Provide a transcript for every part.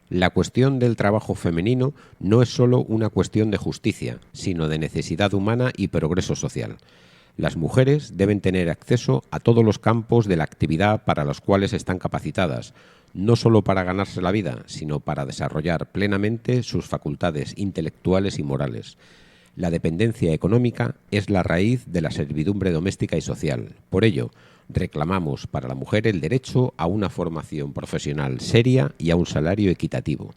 La cuestión del trabajo femenino no es solo una cuestión de justicia, sino de necesidad humana y progreso social. Las mujeres deben tener acceso a todos los campos de la actividad para los cuales están capacitadas, no solo para ganarse la vida, sino para desarrollar plenamente sus facultades intelectuales y morales. La dependencia económica es la raíz de la servidumbre doméstica y social. Por ello, reclamamos para la mujer el derecho a una formación profesional seria y a un salario equitativo.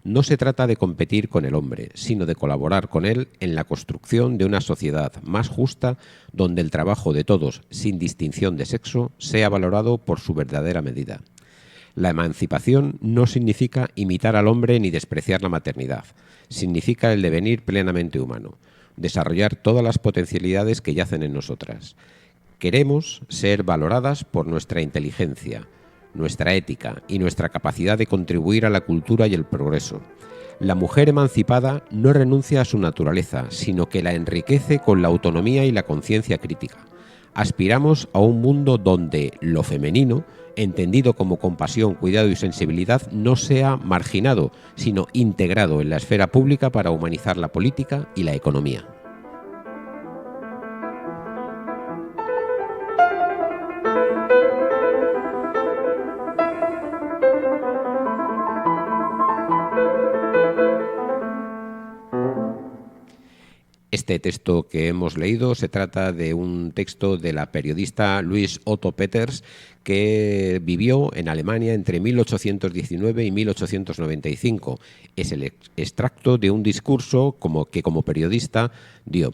No se trata de competir con el hombre, sino de colaborar con él en la construcción de una sociedad más justa donde el trabajo de todos, sin distinción de sexo, sea valorado por su verdadera medida. La emancipación no significa imitar al hombre ni despreciar la maternidad. Significa el devenir plenamente humano, desarrollar todas las potencialidades que yacen en nosotras. Queremos ser valoradas por nuestra inteligencia, nuestra ética y nuestra capacidad de contribuir a la cultura y el progreso. La mujer emancipada no renuncia a su naturaleza, sino que la enriquece con la autonomía y la conciencia crítica. Aspiramos a un mundo donde lo femenino, entendido como compasión, cuidado y sensibilidad, no sea marginado, sino integrado en la esfera pública para humanizar la política y la economía. Este texto que hemos leído se trata de un texto de la periodista Louise Otto Peters, que vivió en Alemania entre 1819 y 1895. Es el extracto de un discurso que como periodista dio.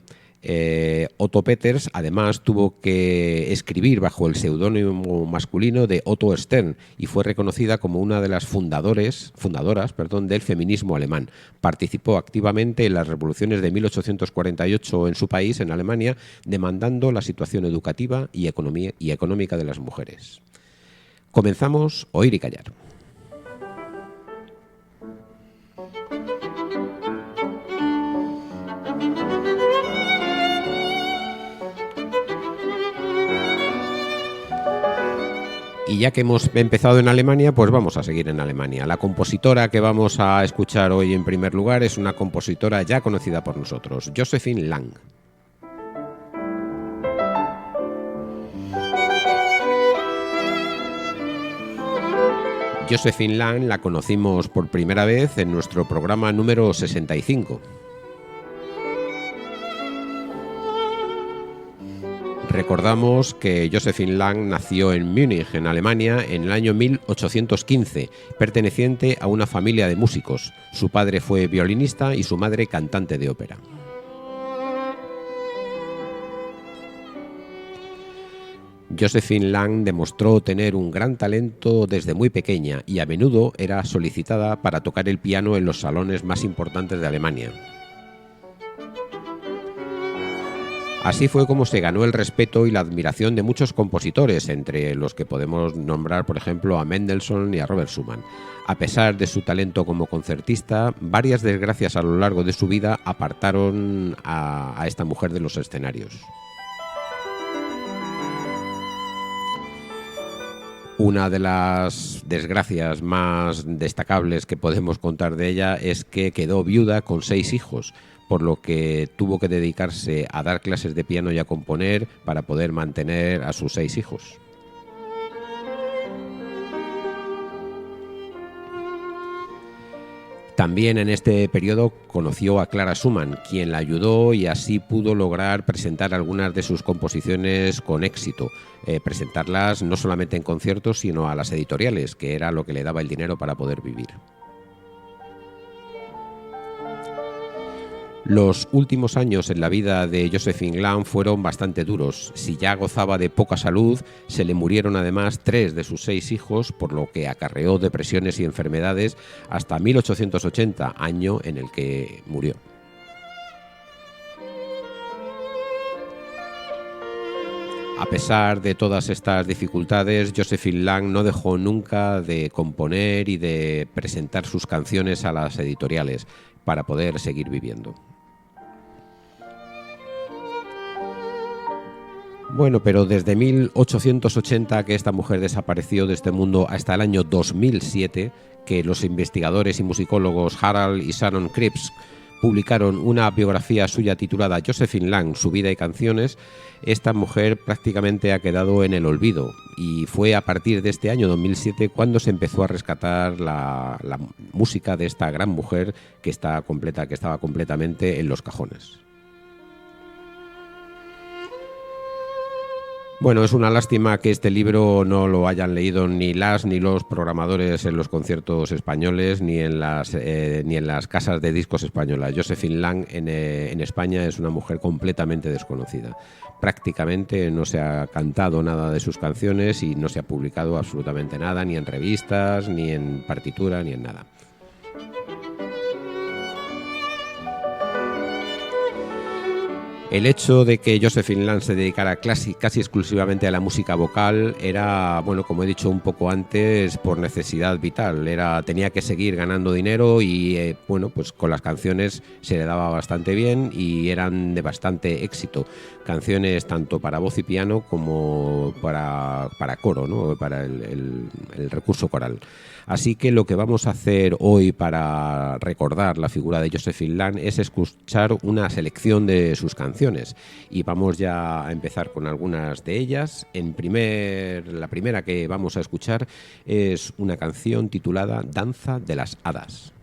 Otto Peters además tuvo que escribir bajo el seudónimo masculino de Otto Stern y fue reconocida como una de las fundadoras del feminismo alemán. Participó activamente en las revoluciones de 1848 en su país, en Alemania, demandando la situación educativa y económica de las mujeres. Comenzamos Oír y Callar. Y ya que hemos empezado en Alemania, pues vamos a seguir en Alemania. La compositora que vamos a escuchar hoy en primer lugar es una compositora ya conocida por nosotros, Josephine Lang. Josephine Lang la conocimos por primera vez en nuestro programa número 65. Recordamos que Josephine Lang nació en Múnich, en Alemania, en el año 1815, perteneciente a una familia de músicos. Su padre fue violinista y su madre cantante de ópera. Josephine Lang demostró tener un gran talento desde muy pequeña y a menudo era solicitada para tocar el piano en los salones más importantes de Alemania. Así fue como se ganó el respeto y la admiración de muchos compositores, entre los que podemos nombrar, por ejemplo, a Mendelssohn y a Robert Schumann. A pesar de su talento como concertista, varias desgracias a lo largo de su vida apartaron a esta mujer de los escenarios. Una de las desgracias más destacables que podemos contar de ella es que quedó viuda con 6 hijos, por lo que tuvo que dedicarse a dar clases de piano y a componer para poder mantener a sus 6 hijos. También en este periodo conoció a Clara Schumann, quien la ayudó y así pudo lograr presentar algunas de sus composiciones con éxito. Presentarlas no solamente en conciertos, sino a las editoriales, que era lo que le daba el dinero para poder vivir. Los últimos años en la vida de Josephine Lang fueron bastante duros. Si ya gozaba de poca salud, se le murieron además 3 de sus 6 hijos, por lo que acarreó depresiones y enfermedades hasta 1880, año en el que murió. A pesar de todas estas dificultades, Josephine Lang no dejó nunca de componer y de presentar sus canciones a las editoriales para poder seguir viviendo. Bueno, pero desde 1880 que esta mujer desapareció de este mundo hasta el año 2007, que los investigadores y musicólogos Harald y Sharon Cripps publicaron una biografía suya titulada Josephine Lang, su vida y canciones, esta mujer prácticamente ha quedado en el olvido, y fue a partir de este año 2007 cuando se empezó a rescatar la música de esta gran mujer que estaba completamente en los cajones. Bueno, es una lástima que este libro no lo hayan leído ni los programadores en los conciertos españoles ni en las casas de discos españolas. Josephine Lang en España es una mujer completamente desconocida. Prácticamente no se ha cantado nada de sus canciones y no se ha publicado absolutamente nada, ni en revistas, ni en partitura, ni en nada. El hecho de que Josephine Lang se dedicara casi exclusivamente a la música vocal era, bueno, como he dicho un poco antes, por necesidad vital. Tenía que seguir ganando dinero y, bueno, pues con las canciones se le daba bastante bien y eran de bastante éxito. Canciones tanto para voz y piano como para coro, ¿no? Para el recurso coral. Así que lo que vamos a hacer hoy para recordar la figura de Josephine Lang es escuchar una selección de sus canciones. Y vamos ya a empezar con algunas de ellas. La primera que vamos a escuchar es una canción titulada Danza de las Hadas.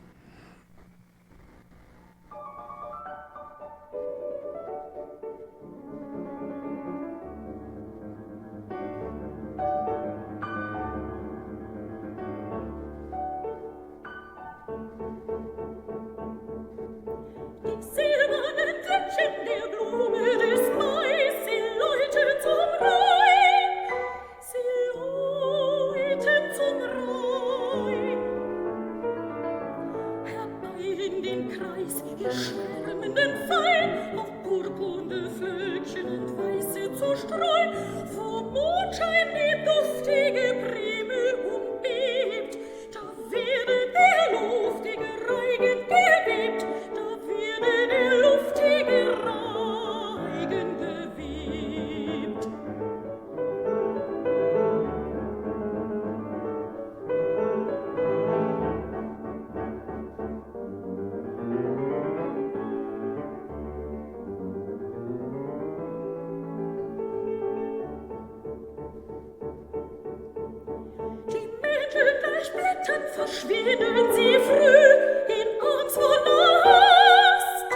Verschwinden sie früh in Angst vor Last,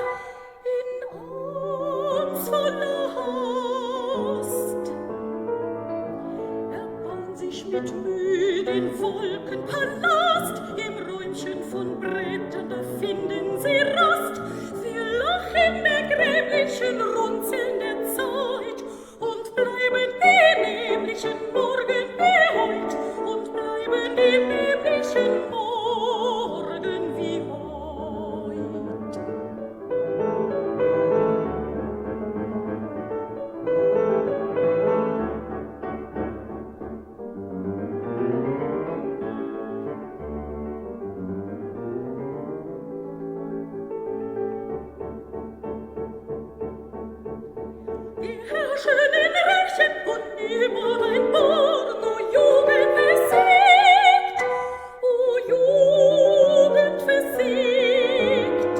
erbauen sich mit Mühe den Wolkenpalast, im Räumchen von Brettern, da finden sie Rast, wir lachen der grämlichen Runzeln der Zeit und bleiben dem nämlichen Morgen beheut und bleiben dem nämlichen Morgen wie heut. Wir herrschen in Rechen und über dein Born, o Jugend besiegt, o Jugend besiegt.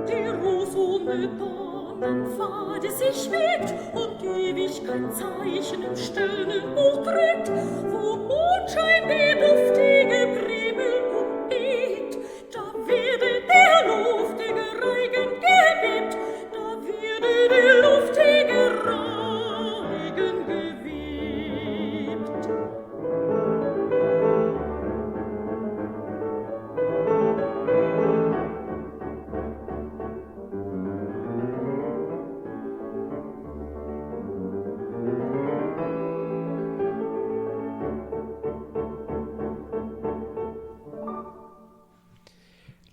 Die rosone Dornenpfade sich schmiegt und ewig kein Zeichen im Sternenbuch trägt, wo Mondschein die duftige Primel umgeht, da werde der luftige Reigen gewebt, da werde der luftige Reigen gewebt.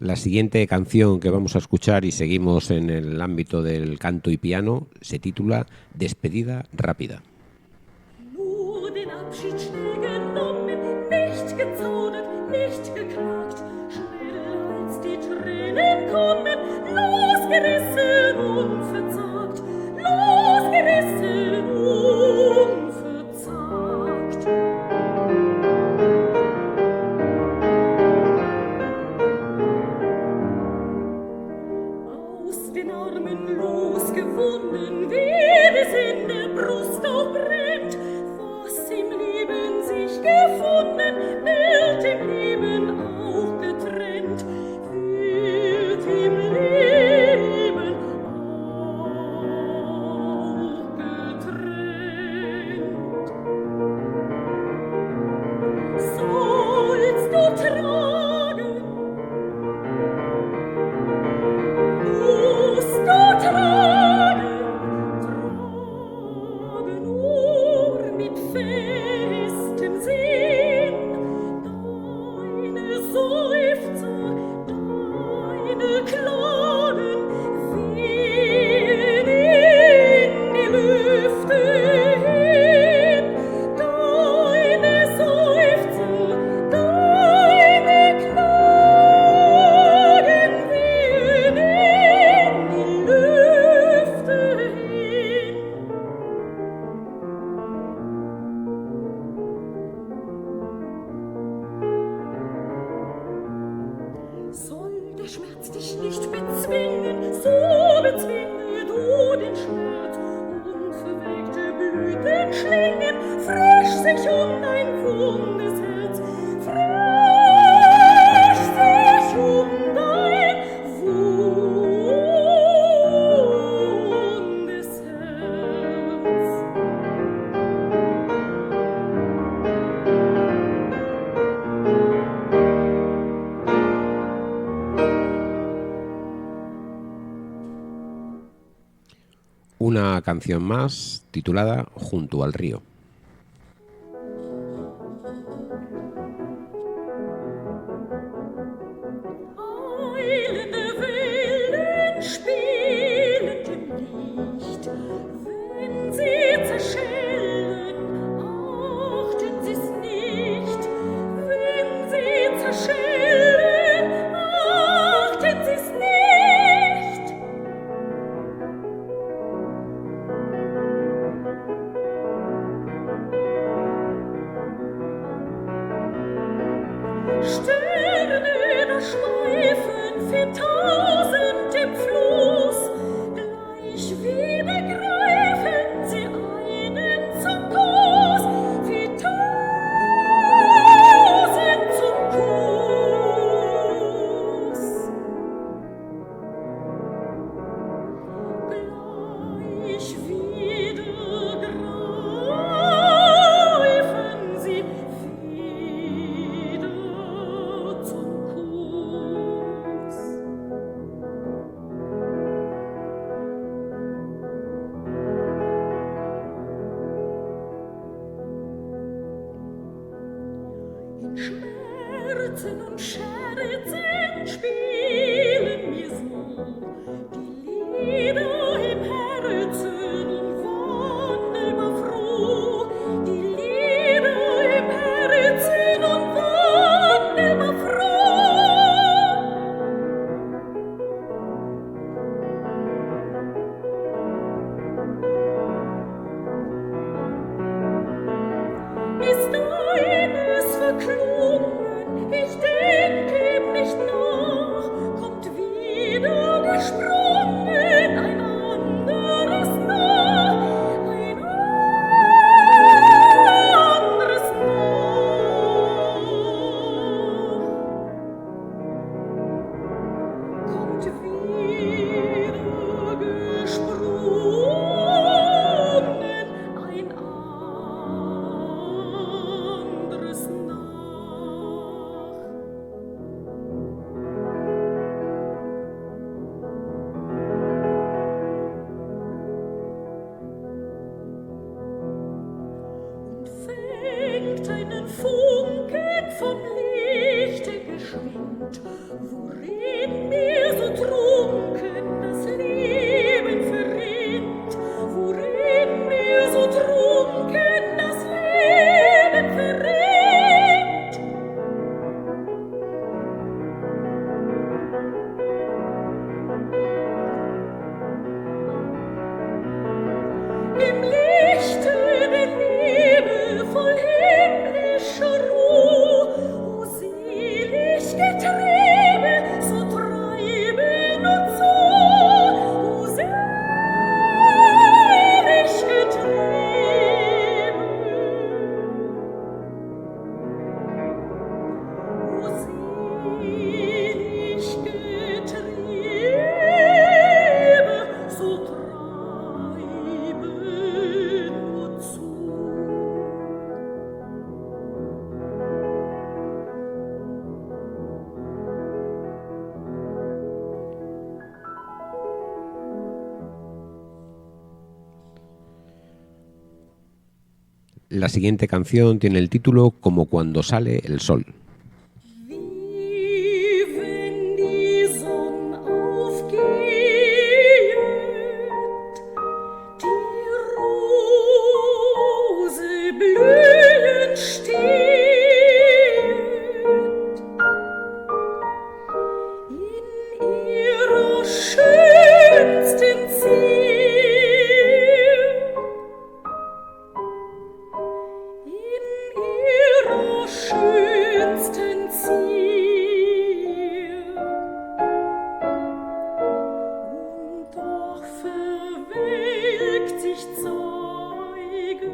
La siguiente canción que vamos a escuchar y seguimos en el ámbito del canto y piano se titula Despedida rápida. Nur den Abschied schnell genommen, nicht gezaudert, nicht geklagt, schneller als die Tränen kommen, losgerissen, unverzagt, losgerissen, unverzagt. sich um dein wundes Herz, frisch sich um dein wundes Herz. Una canción más titulada Junto al río. Eilende Wellen spielend im Licht, wenn sie zerschellen, achten sie's nicht. Wenn sie zerschellen, achten sie's nicht. Sterne schweifen für tausend im Fluss, gleich wie begreifen sie einen zum Kuss, für tausend zum Kuss. Gleich wieder greifen sie wieder zum Kuss. In Schmerzen und Scherzen spielen mir so die Lieder im Herzen und wandelbar froh. Die Lieder im Herzen und wandelbar froh. Ist eines verklungen, ich denk ihm nicht nach, kommt wieder gesprungen ein anderes nach, ein anderes nach. Kommt wieder gesprungen ein anderes nach. Und fängt einen Funken vom Lichte geschwind, worin mir so trunken das Leben verrinnt, worin mir so trunken das Leben verrinnt. Im Lichte der Liebe voll himmlischer Ruh, o selig Getriebe, so treiben uns so, o selig Getriebe, o selig Getriebe, so treiben uns so. La siguiente canción tiene el título Como cuando sale el sol. Wie wenn die Sonn aufgeht, die Rose blühend steht, in ihrer schönsten Zier, in ihrer schönsten Zier. Und doch verwelkt sich zeigend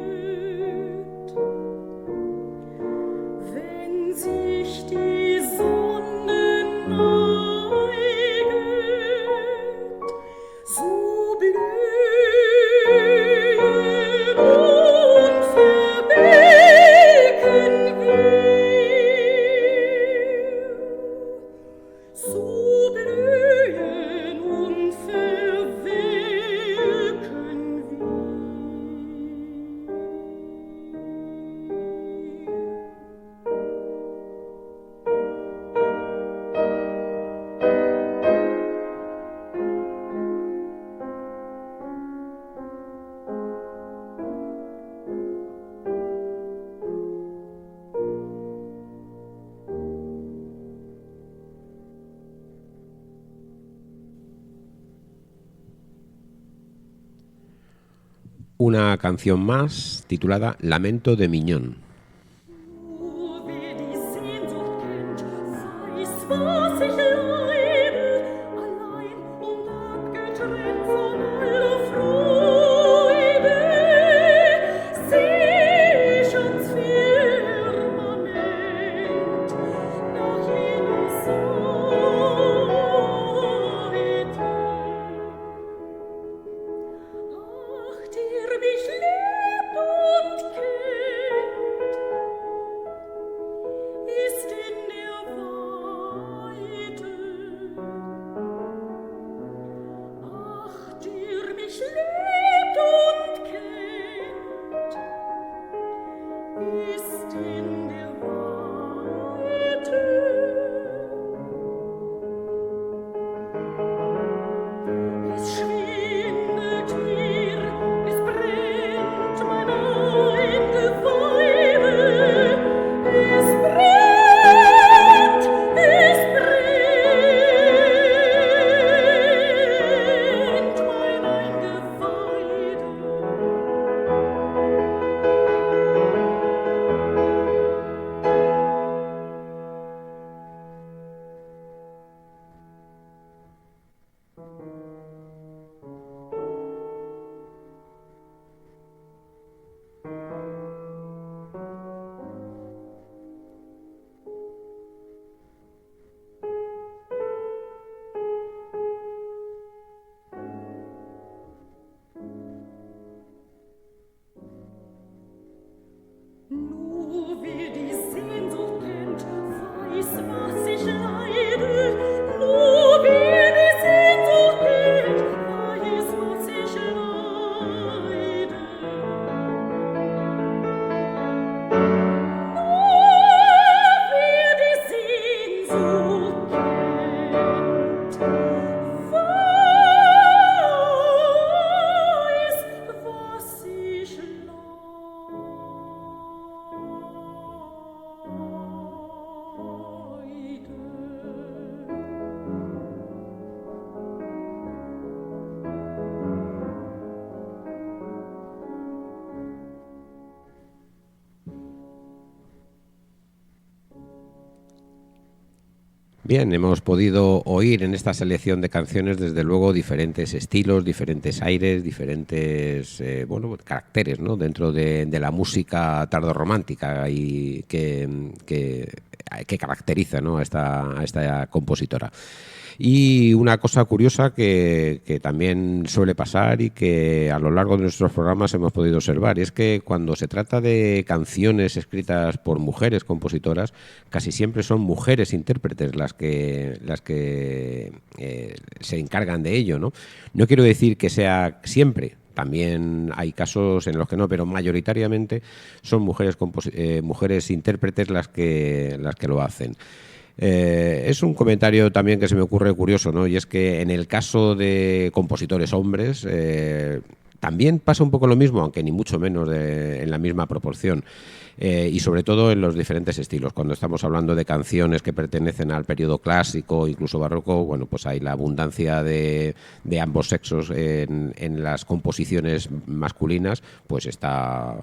una canción más titulada Lamento de Miñón. Nur wer die Sehnsucht kennt, weiß, was ich leide, allein und abgetrennt von aller Freude. Seh ich ans Firmament nach jener Seite. Ach, der mich liebt und kennt, ist in der Weite. Ach, der mich liebt und kennt, ist in der Weite. Es schwindet mir, es brennt mein Eingeweide. Es brennt mein Eingeweide. Nur wer die Sehnsucht kennt, weiß, was ich leide. Nur wer die Sehnsucht kennt, weiß, was ich leide. Nur wer die Sehnsucht kennt, weiß, was ich leide. Bien, hemos podido oír en esta selección de canciones, desde luego, diferentes estilos, diferentes aires, diferentes bueno, caracteres, ¿no?, dentro de la música tardorromántica y que caracteriza, ¿no?, a esta compositora. Y una cosa curiosa que también suele pasar y que a lo largo de nuestros programas hemos podido observar, y es que cuando se trata de canciones escritas por mujeres compositoras, casi siempre son mujeres intérpretes las que se encargan de ello, ¿no? No quiero decir que sea siempre. También hay casos en los que no, pero mayoritariamente son mujeres intérpretes las que lo hacen. Es un comentario también que se me ocurre curioso, ¿no? Y es que en el caso de compositores hombres también pasa un poco lo mismo, aunque ni mucho menos en la misma proporción. Y sobre todo en los diferentes estilos. Cuando estamos hablando de canciones que pertenecen al periodo clásico, incluso barroco, bueno, pues hay la abundancia de ambos sexos en las composiciones masculinas, pues está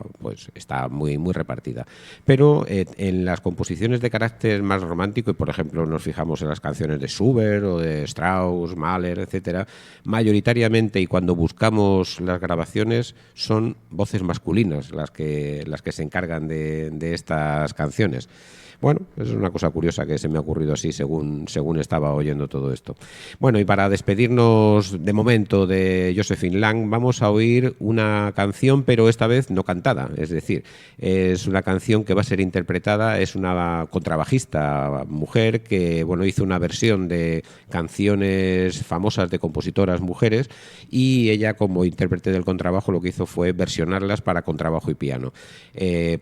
muy, muy repartida. Pero en las composiciones de carácter más romántico, y por ejemplo nos fijamos en las canciones de Schubert o de Strauss, Mahler, etcétera, mayoritariamente, y cuando buscamos las grabaciones, son voces masculinas las que se encargan de estas canciones. Bueno, es una cosa curiosa que se me ha ocurrido así según estaba oyendo todo esto. Bueno, y para despedirnos de momento de Josephine Lang, vamos a oír una canción, pero esta vez no cantada. Es decir, es una canción que va a ser interpretada, es una contrabajista mujer que, bueno, hizo una versión de canciones famosas de compositoras mujeres, y ella, como intérprete del contrabajo, lo que hizo fue versionarlas para contrabajo y piano.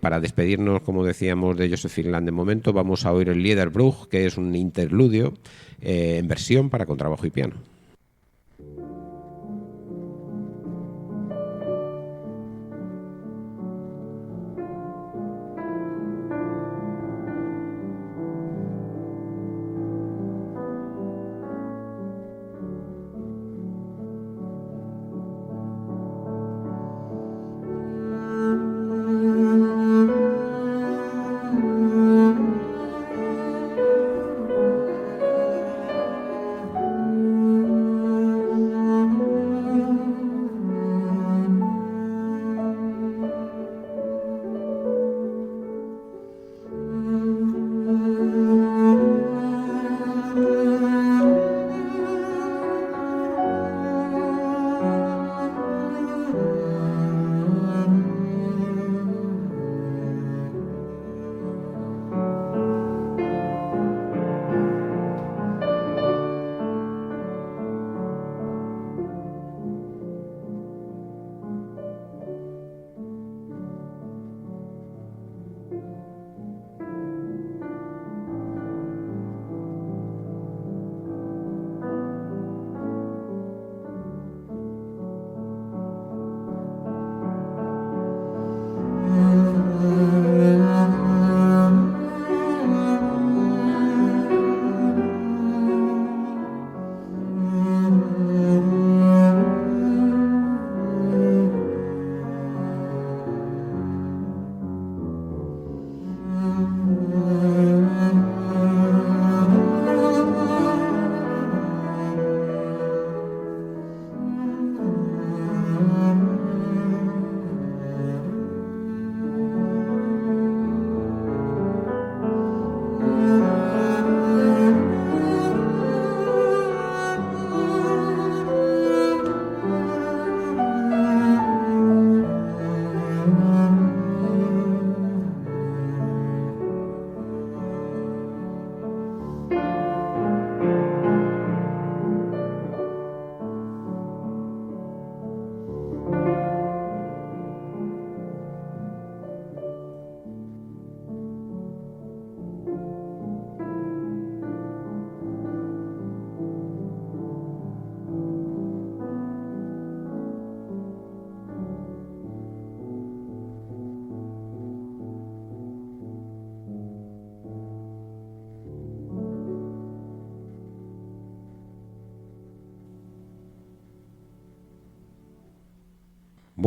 Para despedirnos, como decíamos, de Josephine Lang de momento, vamos a oír el Liederbruch, que es un interludio en versión para contrabajo y piano.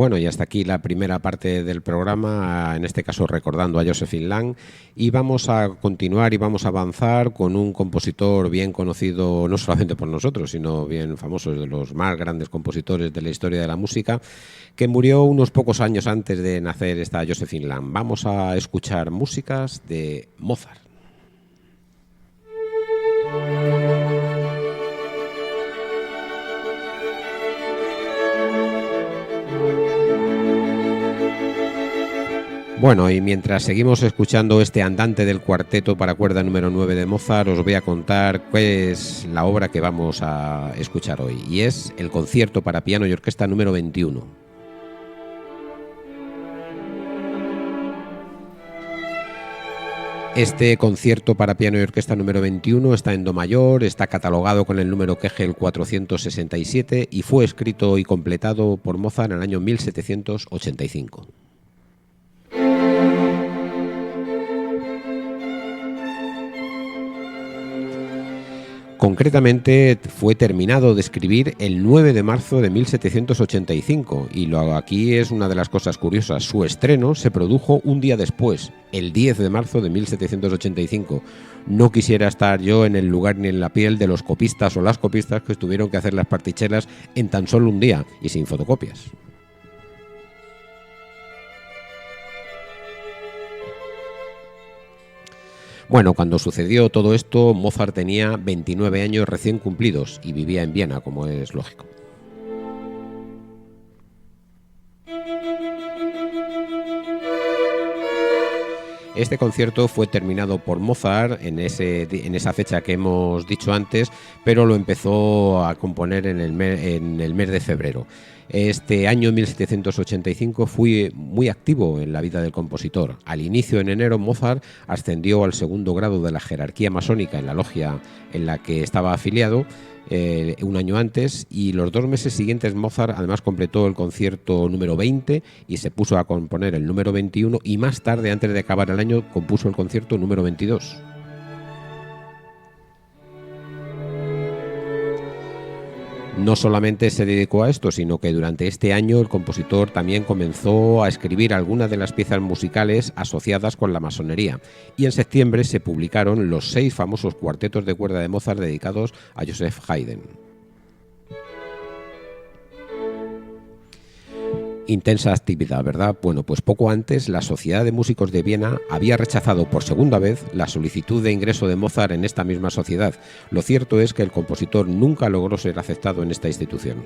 Bueno, y hasta aquí la primera parte del programa, en este caso recordando a Josephine Lang, y vamos a continuar y vamos a avanzar con un compositor bien conocido no solamente por nosotros, sino bien famoso, de los más grandes compositores de la historia de la música, que murió unos pocos años antes de nacer esta Josephine Lang. Vamos a escuchar músicas de Mozart. Bueno, y mientras seguimos escuchando este andante del cuarteto para cuerda número 9 de Mozart, os voy a contar cuál es la obra que vamos a escuchar hoy, y es el concierto para piano y orquesta número 21. Este concierto para piano y orquesta número 21 está en do mayor, está catalogado con el número Kegel 467 y fue escrito y completado por Mozart en el año 1785. Concretamente fue terminado de escribir el 9 de marzo de 1785 y aquí es una de las cosas curiosas. Su estreno se produjo un día después, el 10 de marzo de 1785. No quisiera estar yo en el lugar ni en la piel de los copistas o las copistas que tuvieron que hacer las partichelas en tan solo un día y sin fotocopias. Bueno, cuando sucedió todo esto, Mozart tenía 29 años recién cumplidos y vivía en Viena, como es lógico. Este concierto fue terminado por Mozart en esa fecha que hemos dicho antes, pero lo empezó a componer en el mes de febrero. Este año 1785 fue muy activo en la vida del compositor. Al inicio, en enero, Mozart ascendió al segundo grado de la jerarquía masónica en la logia en la que estaba afiliado un año antes, y los 2 meses siguientes Mozart además completó el concierto número 20 y se puso a componer el número 21, y más tarde, antes de acabar el año, compuso el concierto número 22. No solamente se dedicó a esto, sino que durante este año el compositor también comenzó a escribir algunas de las piezas musicales asociadas con la masonería, y en septiembre se publicaron los 6 famosos cuartetos de cuerda de Mozart dedicados a Joseph Haydn. Intensa actividad, ¿verdad? Bueno, pues poco antes la Sociedad de Músicos de Viena había rechazado por segunda vez la solicitud de ingreso de Mozart en esta misma sociedad. Lo cierto es que el compositor nunca logró ser aceptado en esta institución.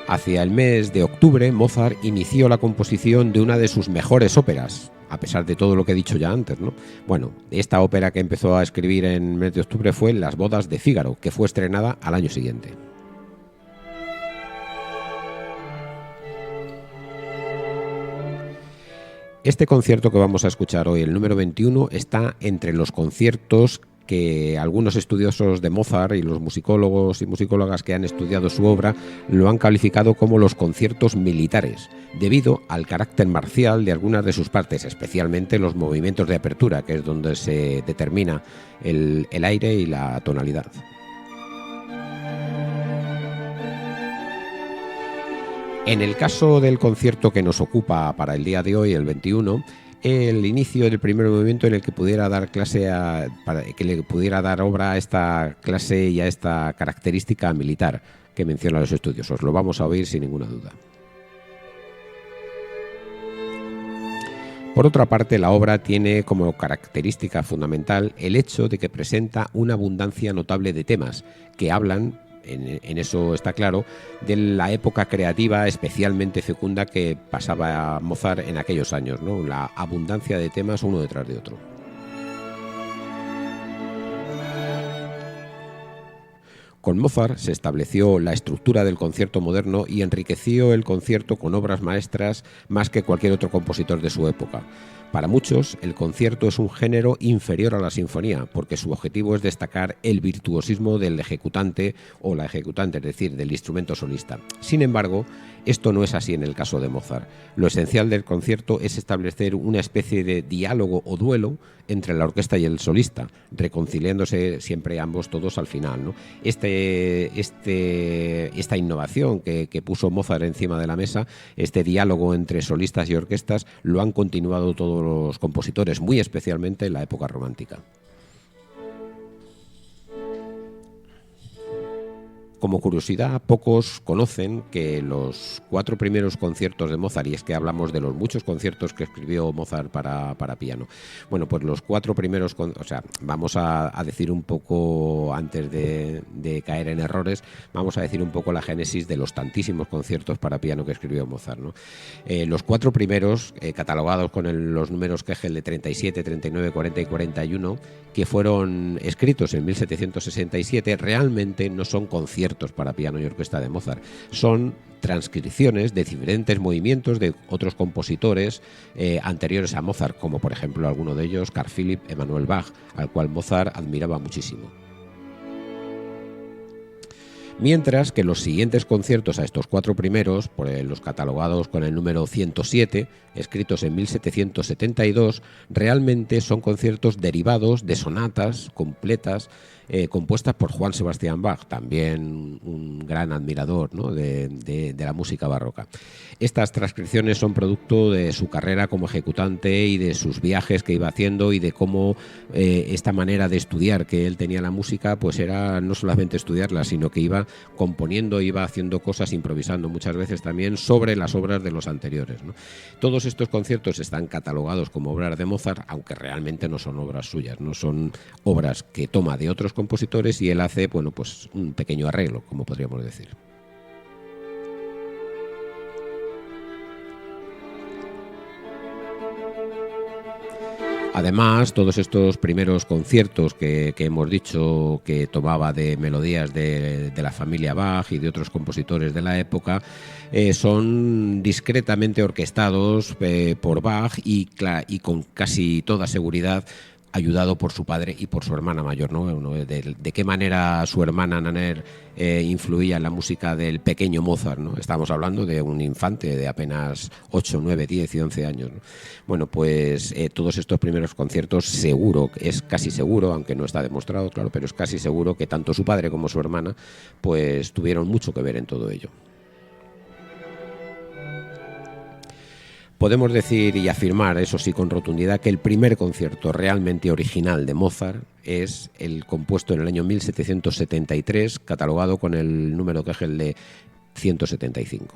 Hacia el mes de octubre, Mozart inició la composición de una de sus mejores óperas, a pesar de todo lo que he dicho ya antes, ¿no? Bueno, esta ópera que empezó a escribir en el mes de octubre fue Las bodas de Fígaro, que fue estrenada al año siguiente. Este concierto que vamos a escuchar hoy, el número 21, está entre los conciertos que algunos estudiosos de Mozart y los musicólogos y musicólogas que han estudiado su obra lo han calificado como los conciertos militares, debido al carácter marcial de algunas de sus partes, especialmente los movimientos de apertura, que es donde se determina el aire y la tonalidad. En el caso del concierto que nos ocupa para el día de hoy, el 21, el inicio del primer movimiento en el que pudiera dar que le pudiera dar obra a esta clase y a esta característica militar que mencionan los estudiosos. Lo vamos a oír sin ninguna duda. Por otra parte, la obra tiene como característica fundamental el hecho de que presenta una abundancia notable de temas que hablan, en eso está claro, de la época creativa especialmente fecunda que pasaba Mozart en aquellos años, ¿no? La abundancia de temas uno detrás de otro. Con Mozart se estableció la estructura del concierto moderno y enriqueció el concierto con obras maestras más que cualquier otro compositor de su época. Para muchos, el concierto es un género inferior a la sinfonía, porque su objetivo es destacar el virtuosismo del ejecutante o la ejecutante, es decir, del instrumento solista. Sin embargo, esto no es así en el caso de Mozart. Lo esencial del concierto es establecer una especie de diálogo o duelo entre la orquesta y el solista, reconciliándose siempre ambos todos al final, ¿no? Esta esta innovación que puso Mozart encima de la mesa, este diálogo entre solistas y orquestas, lo han continuado todos los compositores, muy especialmente en la época romántica. Como curiosidad, pocos conocen que los 4 primeros conciertos de Mozart, y es que hablamos de los muchos conciertos que escribió Mozart para piano, bueno, pues los 4 primeros, o sea, vamos a decir un poco, antes de caer en errores, vamos a decir un poco la génesis de los tantísimos conciertos para piano que escribió Mozart, ¿no? Los 4 primeros, catalogados con los números Kegel de 37, 39, 40 y 41, que fueron escritos en 1767, realmente no son conciertos para piano y orquesta de Mozart, son transcripciones de diferentes movimientos de otros compositores anteriores a Mozart, como por ejemplo alguno de ellos, Carl Philipp Emanuel Bach, al cual Mozart admiraba muchísimo. Mientras que los siguientes conciertos a estos 4 primeros, por los catalogados con el número 107, escritos en 1772, realmente son conciertos derivados de sonatas completas compuestas por Juan Sebastián Bach, también un gran admirador, ¿no?, de la música barroca. Estas transcripciones son producto de su carrera como ejecutante y de sus viajes que iba haciendo, y de cómo esta manera de estudiar que él tenía la música, pues era no solamente estudiarla, sino que iba componiendo, iba haciendo cosas, improvisando muchas veces también sobre las obras de los anteriores, ¿no? Todos estos conciertos están catalogados como obras de Mozart, aunque realmente no son obras suyas, no son obras que toma de otros compositores y él hace, bueno, pues un pequeño arreglo, como podríamos decir. Además, todos estos primeros conciertos que hemos dicho que tomaba de melodías de la familia Bach y de otros compositores de la época, son discretamente orquestados por Bach y con casi toda seguridad ayudado por su padre y por su hermana mayor, ¿no? De qué manera su hermana Nanner influía en la música del pequeño Mozart, ¿no? Estamos hablando de un infante de apenas 8, 9, 10 y 11 años, ¿no? Bueno, pues todos estos primeros conciertos, seguro, es casi seguro, aunque no está demostrado, claro, pero es casi seguro que tanto su padre como su hermana pues tuvieron mucho que ver en todo ello. Podemos decir y afirmar, eso sí, con rotundidad, que el primer concierto realmente original de Mozart es el compuesto en el año 1773, catalogado con el número Kegel de 175.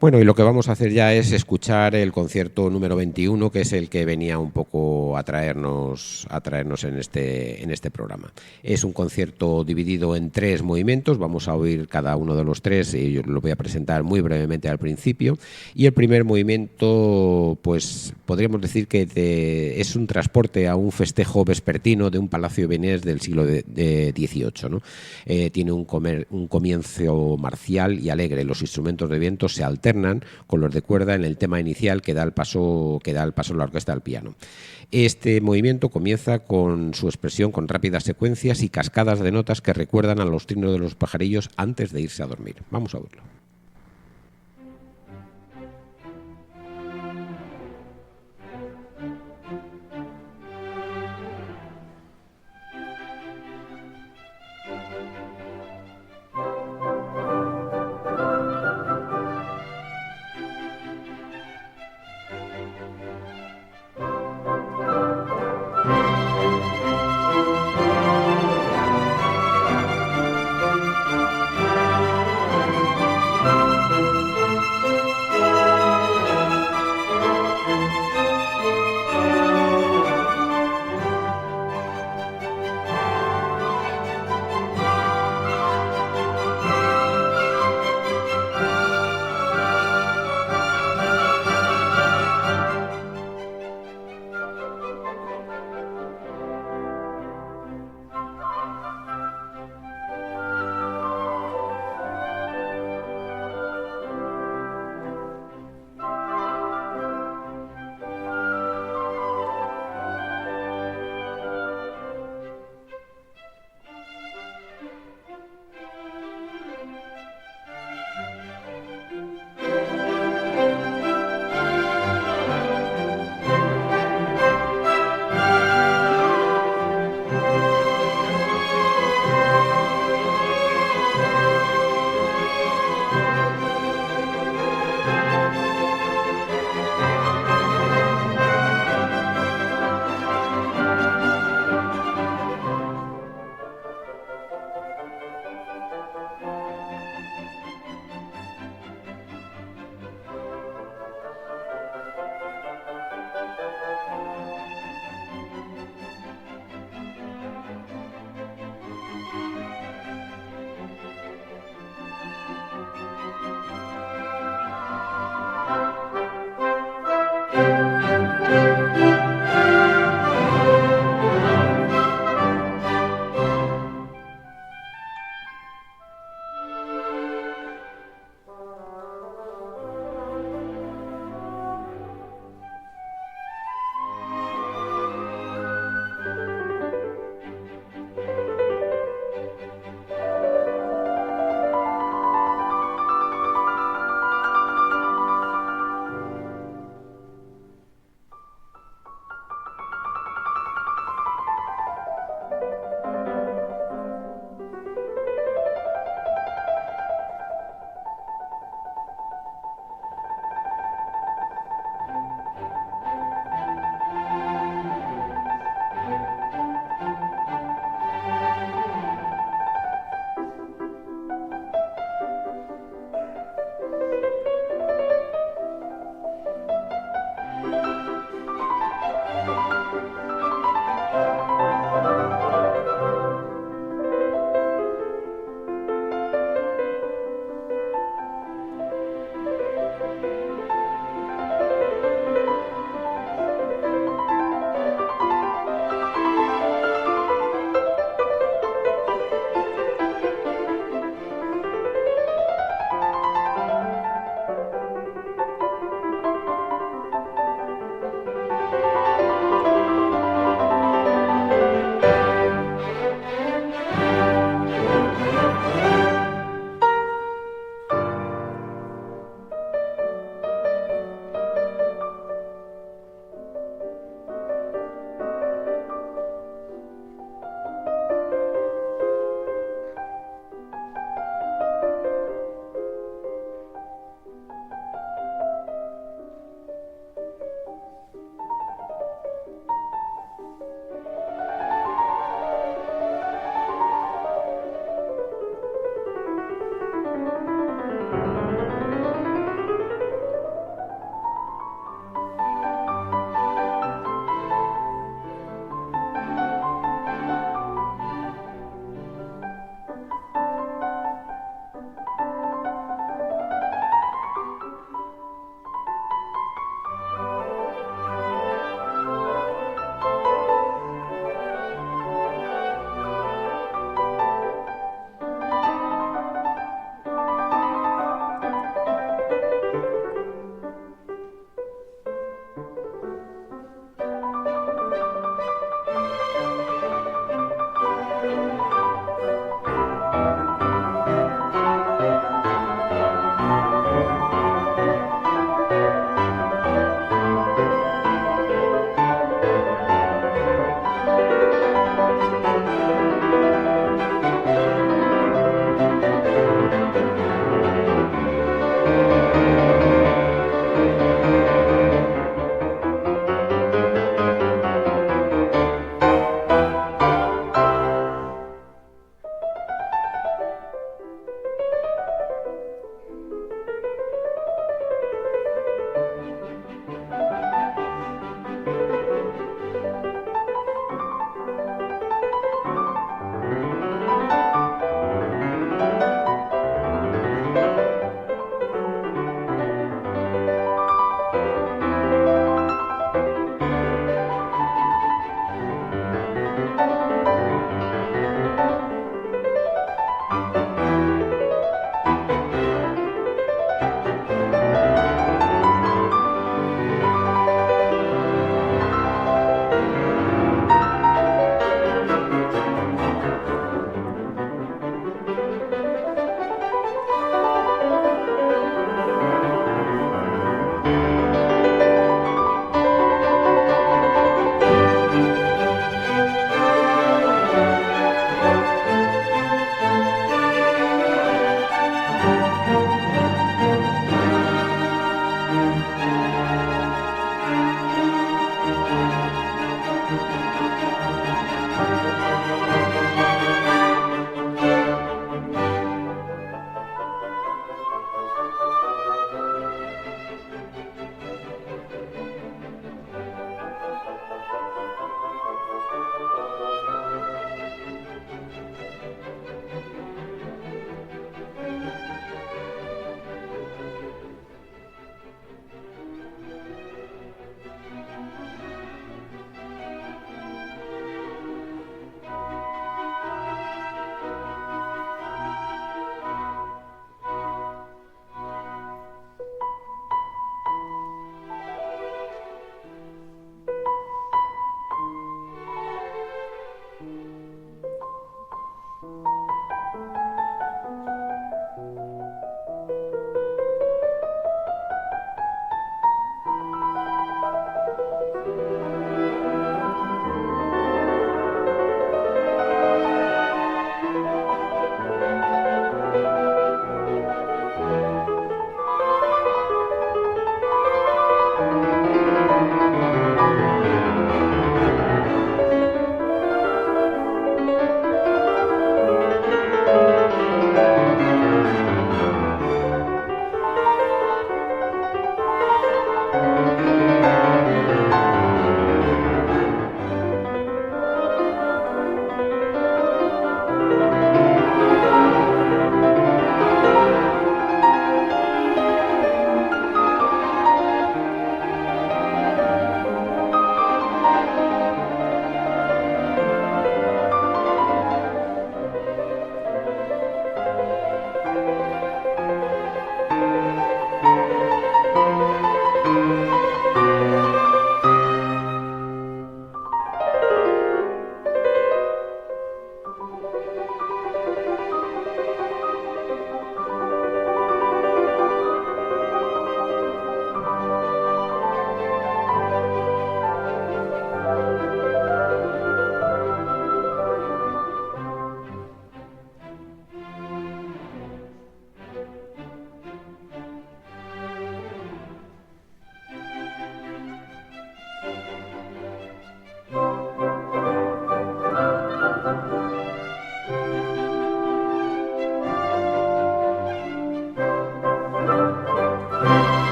Bueno, y lo que vamos a hacer ya es escuchar el concierto número 21, que es el que venía un poco a traernos en este programa. Es un concierto dividido en 3 movimientos, vamos a oír cada uno de los 3 y yo lo voy a presentar muy brevemente al principio. Y el primer movimiento, pues podríamos decir que es un transporte a un festejo vespertino de un palacio vienés del siglo XVIII, ¿no? Tiene un comienzo marcial y alegre, los instrumentos de viento se alternan con los de cuerda en el tema inicial que da el paso la orquesta al piano. Este movimiento comienza con su expresión con rápidas secuencias y cascadas de notas que recuerdan a los trinos de los pajarillos antes de irse a dormir. Vamos a oírlo.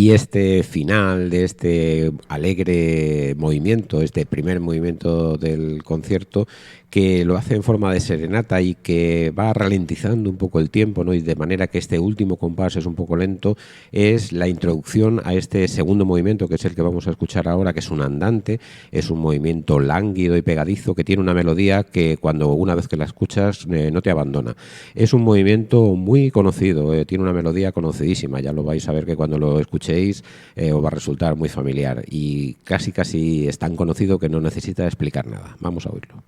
Y este final de este alegre movimiento, este primer movimiento del concierto, que lo hace en forma de serenata y que va ralentizando un poco el tiempo, ¿no? Y de manera que este último compás es un poco lento, es la introducción a este segundo movimiento, que es el que vamos a escuchar ahora, que es un andante, es un movimiento lánguido y pegadizo que tiene una melodía que cuando una vez que la escuchas no te abandona. Es un movimiento muy conocido, tiene una melodía conocidísima, ya lo vais a ver que cuando lo escuchéis os va a resultar muy familiar y casi es tan conocido que no necesita explicar nada. Vamos a oírlo.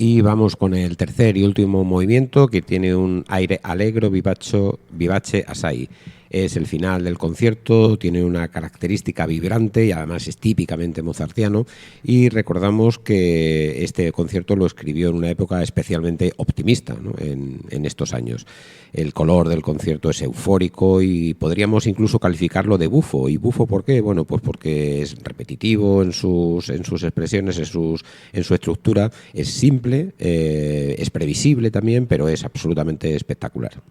Y vamos con el tercer y último movimiento, que tiene un aire allegro vivace assai. Es el final del concierto, tiene una característica vibrante y además es típicamente mozartiano, y recordamos que este concierto lo escribió en una época especialmente optimista, ¿no? en estos años. El color del concierto es eufórico y podríamos incluso calificarlo de bufo. ¿Y bufo por qué? Bueno, pues porque es repetitivo en sus expresiones, en su estructura, es simple, es previsible también, pero es absolutamente espectacular.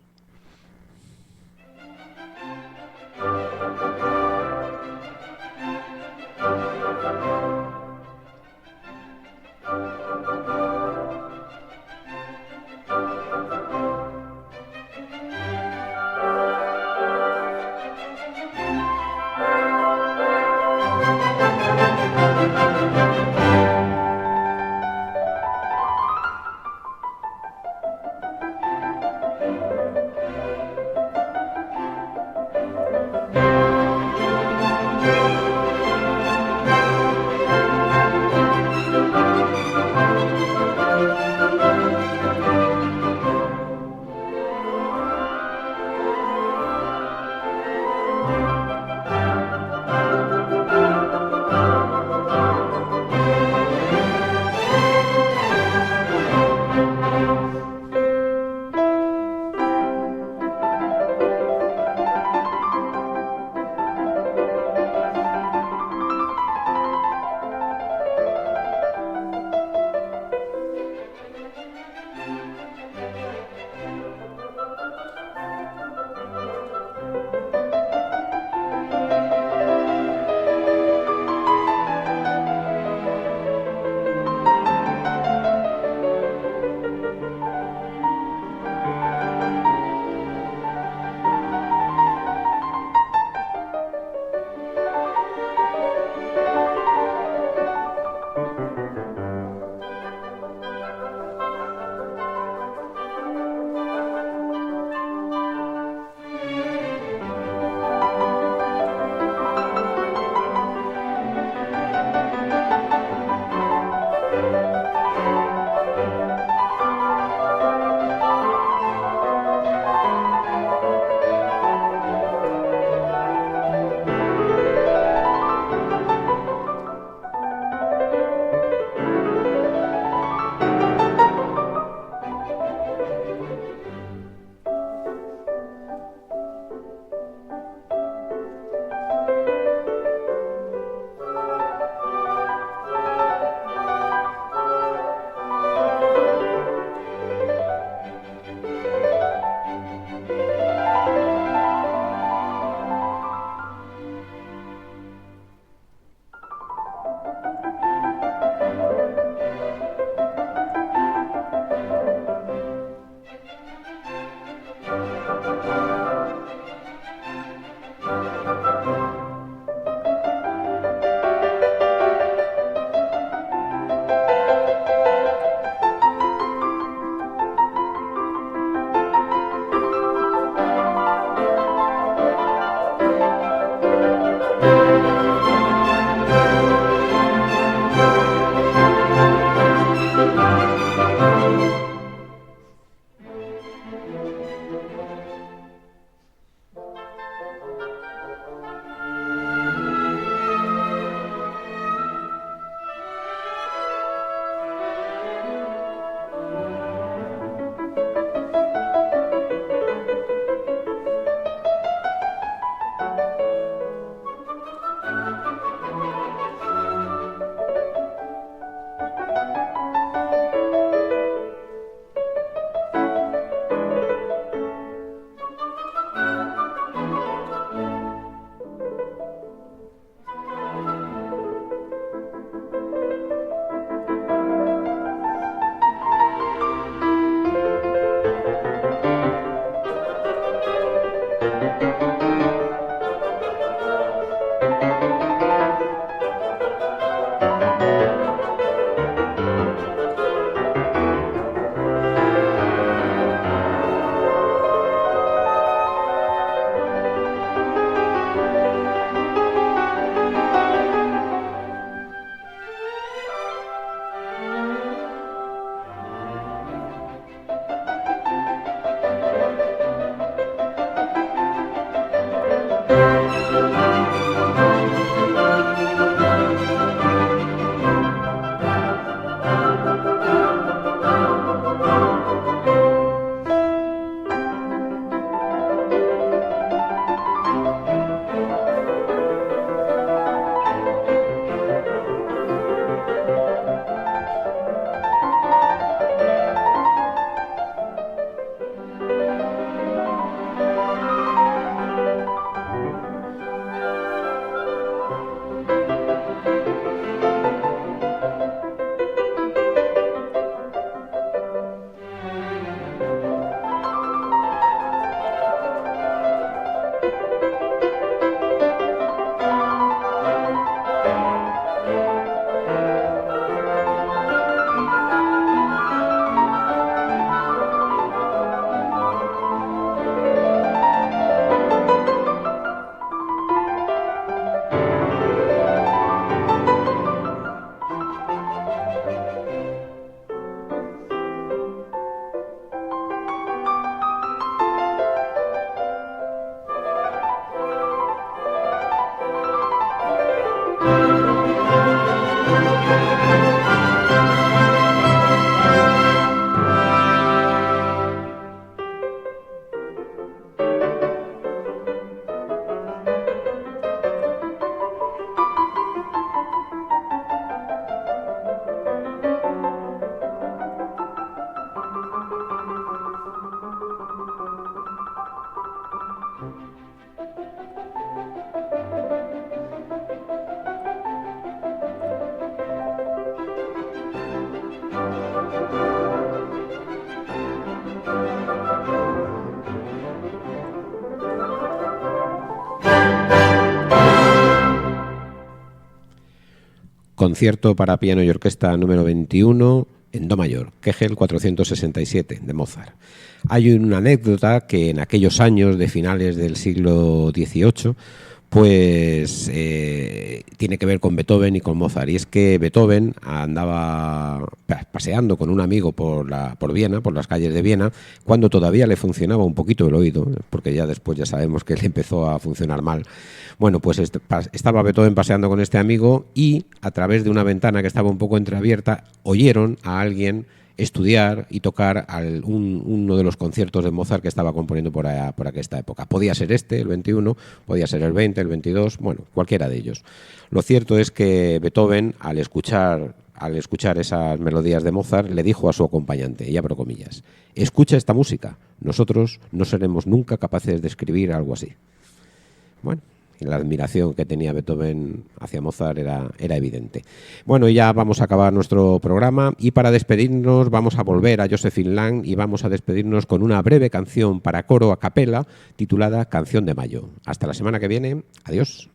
Concierto para piano y orquesta número 21 en do mayor, Kegel 467 de Mozart. Hay una anécdota que en aquellos años de finales del siglo XVIII pues tiene que ver con Beethoven y con Mozart, y es que Beethoven andaba paseando con un amigo por Viena, por las calles de Viena, cuando todavía le funcionaba un poquito el oído, porque ya después ya sabemos que le empezó a funcionar mal. Bueno, pues estaba Beethoven paseando con este amigo y a través de una ventana que estaba un poco entreabierta oyeron a alguien estudiar y tocar uno de los conciertos de Mozart que estaba componiendo por aquesta época. Podía ser este, el 21, podía ser el 20, el 22, bueno, cualquiera de ellos. Lo cierto es que Beethoven, al escuchar esas melodías de Mozart, le dijo a su acompañante, y abro comillas, escucha esta música, nosotros no seremos nunca capaces de escribir algo así. Bueno, la admiración que tenía Beethoven hacia Mozart era evidente. Bueno, ya vamos a acabar nuestro programa y para despedirnos vamos a volver a Josephine Lang y vamos a despedirnos con una breve canción para coro a capela titulada Canción de Mayo. Hasta la semana que viene. Adiós.